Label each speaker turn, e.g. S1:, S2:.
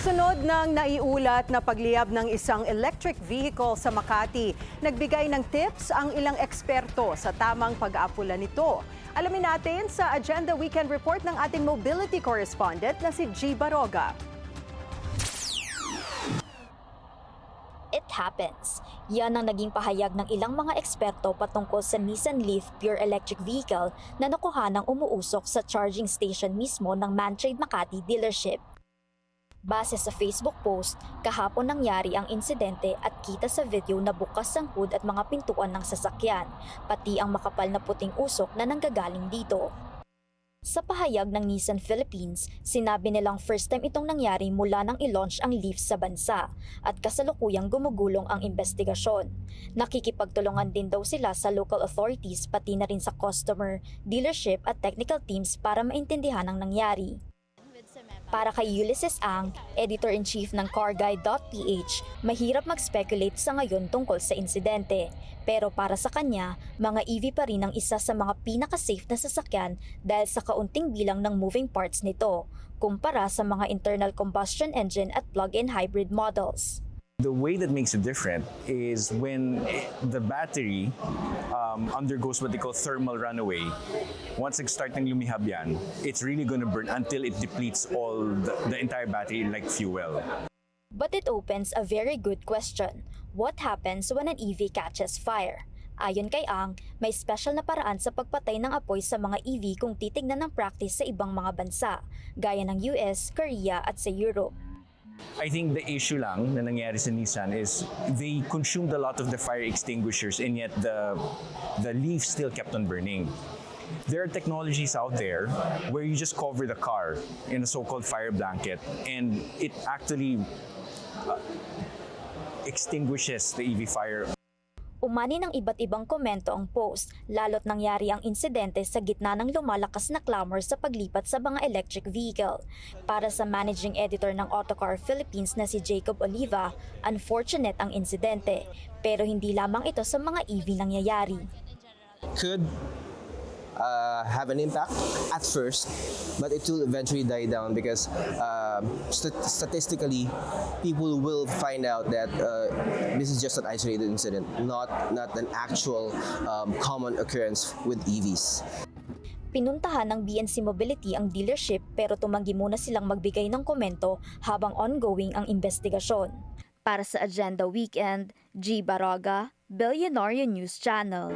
S1: Kasunod ng naiulat na pagliyab ng isang electric vehicle sa Makati, nagbigay ng tips ang ilang eksperto sa tamang pag-aapula nito. Alamin natin sa Agenda Weekend Report ng ating mobility correspondent na si G. Baroga.
S2: It happens. Yan ang naging pahayag ng ilang mga eksperto patungkol sa Nissan Leaf pure electric vehicle na nakuha ng umuusok sa charging station mismo ng Mantrade Makati dealership. Base sa Facebook post, kahapon nangyari ang insidente at kita sa video na bukas ang hood at mga pintuan ng sasakyan, pati ang makapal na puting usok na nanggagaling dito. Sa pahayag ng Nissan Philippines, sinabi nilang first time itong nangyari mula nang i-launch ang Leaf sa bansa at kasalukuyang gumugulong ang investigasyon. Nakikipagtulungan din daw sila sa local authorities pati na rin sa customer, dealership at technical teams para maintindihan ang nangyari. Para kay Ulysses Ang, Editor-in-Chief ng CarGuide.ph, mahirap mag-speculate sa ngayon tungkol sa insidente. Pero para sa kanya, mga EV pa rin ang isa sa mga pinaka-safe na sasakyan dahil sa kaunting bilang ng moving parts nito, kumpara sa mga internal combustion engine at plug-in hybrid models.
S3: The way that makes it different is when the battery undergoes what they call thermal runaway. Once nag-start ng lumihab yan, it's really going to burn until it depletes all the entire battery like fuel.
S2: But it opens a very good question. What happens when an EV catches fire? Ayon kay Ang, may special na paraan sa pagpatay ng apoy sa mga EV kung titignan ng practice sa ibang mga bansa, gaya ng US, Korea at sa Europe.
S3: I think the issue lang na nangyari sa Nissan is they consumed a lot of the fire extinguishers and yet the leaf still kept on burning. There are technologies out there where you just cover the car in a so-called fire blanket and it actually extinguishes the EV fire.
S2: Umani ng iba't ibang komento ang post, lalo't nangyari ang insidente sa gitna ng lumalakas na clamor sa paglipat sa mga electric vehicle. Para sa managing editor ng Autocar Philippines na si Jacob Oliva, unfortunate ang insidente, pero hindi lamang ito sa mga EV nangyayari.
S4: Could have an impact at first, but it will eventually die down because statistically, people will find out that this is just an isolated incident, not an actual common occurrence with EVs.
S2: Pinuntahan ng BNC Mobility ang dealership pero tumanggi muna silang magbigay ng komento habang ongoing ang investigasyon. Para sa Agenda Weekend, G. Baroga, Billionaire News Channel.